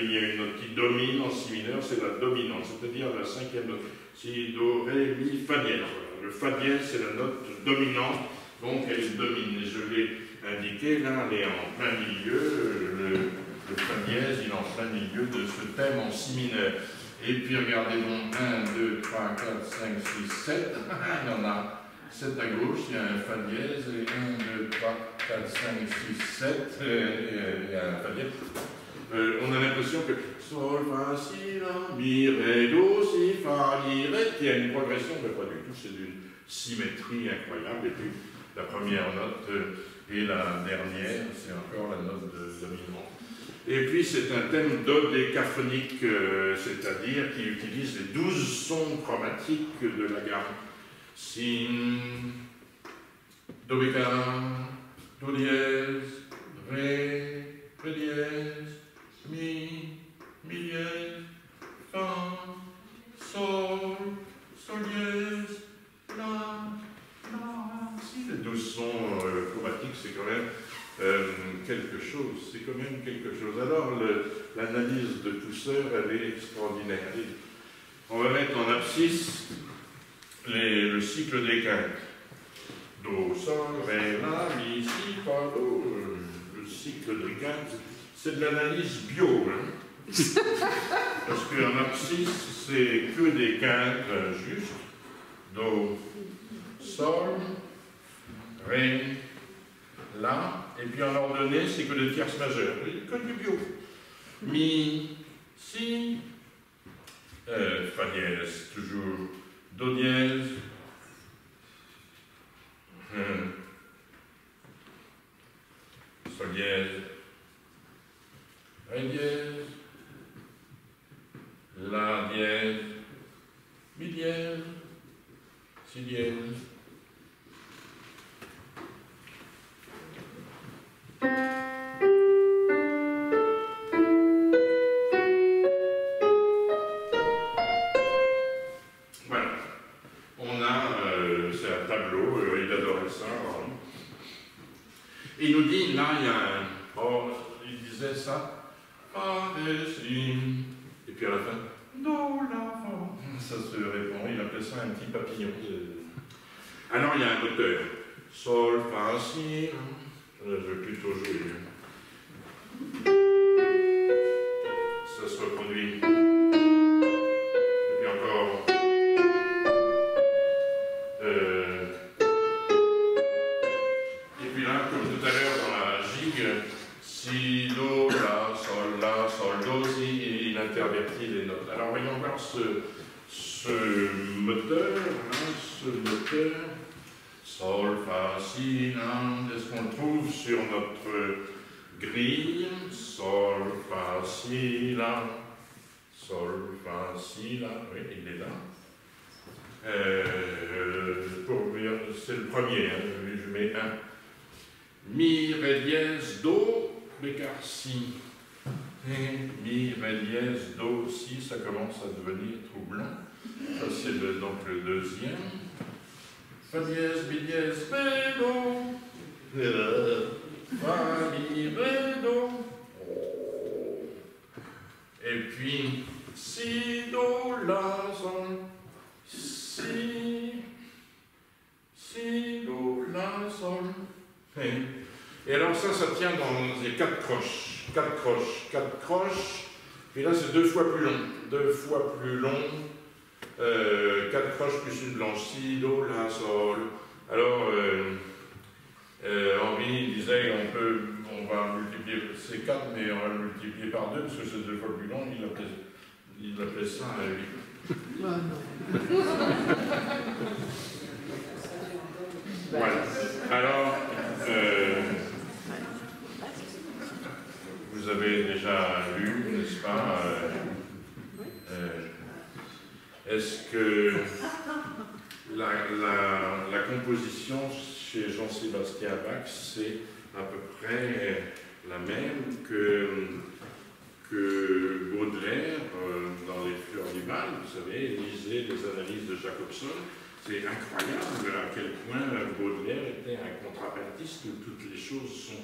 il y a une note qui domine en si mineur, c'est la dominante, c'est-à-dire la cinquième note. Si, do, ré, mi, fa dièse. Le fa dièse, c'est la note dominante, donc elle domine. Je l'ai indiqué, là, elle est en plein milieu, le fa dièse, il est en plein milieu de ce thème en si mineur. Et puis regardez donc, 1, 2, 3, 4, 5, 6, 7, il y en a 7 à gauche, il y a un fa dièse, et 1, 2, 3, 4, 5, 6, 7, il y a un fa dièse. On a l'impression que sol, fa, si, la, mi, ré, do, si, fa, mi, ré, il y a une progression, mais pas du tout, c'est d'une symétrie incroyable. Et puis la première note et la dernière, c'est encore la note dominante. Et puis c'est un thème dodécaphonique, c'est-à-dire qui utilise les 12 sons chromatiques de la gamme. Si, do bécane, do dièse, ré, ré dièse, mi, mi dièse, fa, sol, sol dièse, la, si les 12 sons chromatiques, c'est quand même quelque chose, c'est quand même quelque chose. Alors, l'analyse de Toussaint, elle est extraordinaire. On va mettre en abscisse le cycle des quintes. Do, sol, ré, la, mi, si, fa, do. Le cycle des quintes, c'est de l'analyse bio. Hein. Parce qu'en abscisse, c'est que des quintes justes. Do, sol, ré, la. Et puis en ordonnée, c'est que des tierces majeures, que du bio. Mi, si, fa dièse, toujours, do dièse, sol dièse, ré dièse, la dièse, mi dièse, si dièse. Voilà. On a, c'est un tableau, il adorait ça. Alors. Il nous dit, là, il y a un... Oh, il disait ça. Fa, ré, si. Et puis à la fin, do, la, fa. Ça se répond, il appelait ça un petit papillon. Alors, il y a un moteur. Sol, fa, si. Je vais plutôt jouer. Ça se reproduit. Et puis encore. Et puis là, comme tout à l'heure dans la gigue, si, do, la, sol, do, si, il intervertit les notes. Alors voyons voir ce moteur, sol, fa, si, la, est-ce qu'on le trouve sur notre grille? Sol, fa, si, la, sol, fa, si, la, oui, il est là. C'est le premier, hein, je mets un. Mi, ré dièse, do, bécane, si. Et mi, ré dièse, do, si, ça commence à devenir troublant. Ça, c'est donc le deuxième. Fa dièse, mi dièse, ré, do. Fa, mi, ré, do. Et puis, si, do, la, sol. Si, do, la, sol. Et alors ça tient dans les 4 croches. 4 croches, 4 croches. Puis là, c'est 2 fois plus long. 2 fois plus long. 4 croches plus une blanche. Si, do, la, sol. Alors, Henri disait on va multiplier ces 4, mais on va le multiplier par 2, parce que c'est 2 fois plus long. Il appelait ça un 8. Voilà. Alors, vous avez déjà lu, n'est-ce pas, est-ce que la composition chez Jean-Sébastien Bach, c'est à peu près la même que Baudelaire dans les Fleurs du Mal. Vous savez, lisez les analyses de Jacobson. C'est incroyable à quel point Baudelaire était un contrabandiste où toutes les choses sont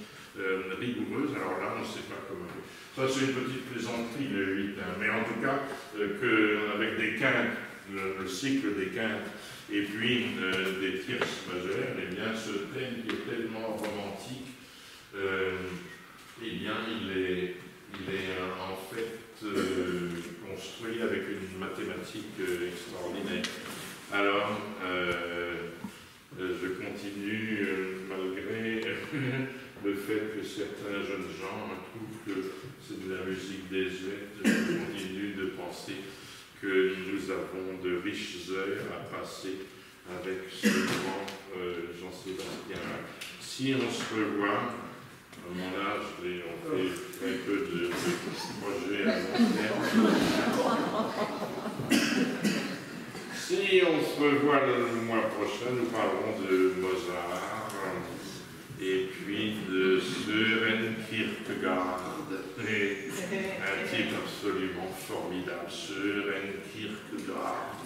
rigoureuses. Alors là, on ne sait pas comment. Ça, c'est une petite plaisanterie, le 8, hein. Mais en tout cas, qu'avec des quintes, le cycle des quintes, et puis des tierces majeures, eh bien, ce thème qui est tellement romantique, eh bien, il est en fait construit avec une mathématique extraordinaire. Alors, je continue, malgré le fait que certains jeunes gens trouvent que c'est de la musique désuète, je continue de penser que nous avons de riches heures à passer avec ce grand Jean-Sébastien. Si on se revoit, à mon âge, on fait très peu de projets à long terme. Si on se revoit le mois prochain, nous parlerons de Mozart et puis de Søren Kierkegaard, un type absolument formidable, Søren Kierkegaard,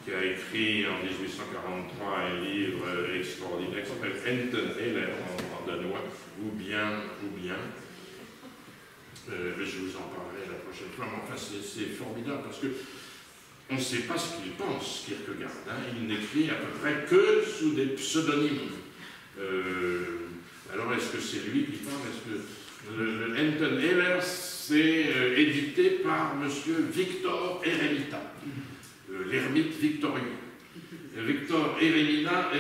qui a écrit en 1843 un livre extraordinaire qui s'appelle Enten Heller en danois, ou bien. Je vous en parlerai la prochaine fois, mais enfin c'est formidable parce que on ne sait pas ce qu'il pense, Kierkegaard. Hein. Il n'écrit à peu près que sous des pseudonymes. Alors, est-ce que c'est lui qui parle? Est-ce que le Enten Heller, c'est édité par M. Victor Eremita, l'ermite victorieux. Victor Eremita,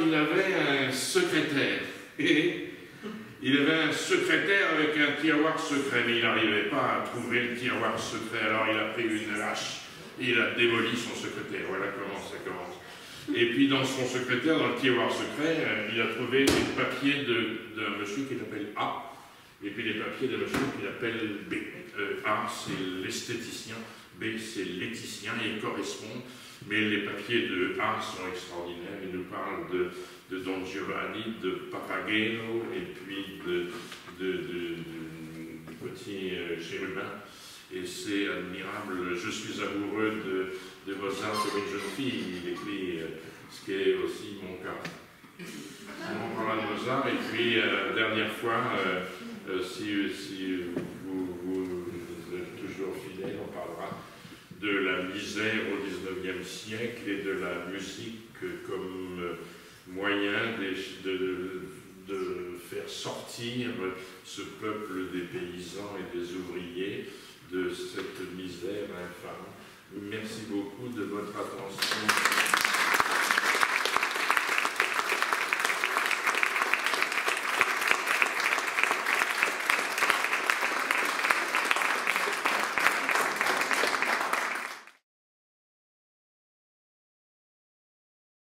il avait un secrétaire. Il avait un secrétaire avec un tiroir secret, mais il n'arrivait pas à trouver le tiroir secret. Alors, il a pris une hache. Et il a démoli son secrétaire. Voilà comment ça commence. Et puis dans son secrétaire, dans le tiroir secret, il a trouvé les papiers d'un monsieur qu'il appelle A, et puis les papiers d'un monsieur qu'il appelle B. A, c'est l'esthéticien, B, c'est l'éthicien, et ils correspondent. Mais les papiers de A sont extraordinaires. Ils nous parlent de Don Giovanni, de Papageno, et puis du petit chérubin. Et c'est admirable. Je suis amoureux de Mozart comme une jeune fille. Il écrit ce qui est aussi mon cas. On parlera de Mozart. Et puis, la dernière fois, si vous êtes toujours fidèle, on parlera de la misère au XIXe siècle et de la musique comme moyen de faire sortir ce peuple des paysans et des ouvriers de cette misère infâme. Merci beaucoup de votre attention.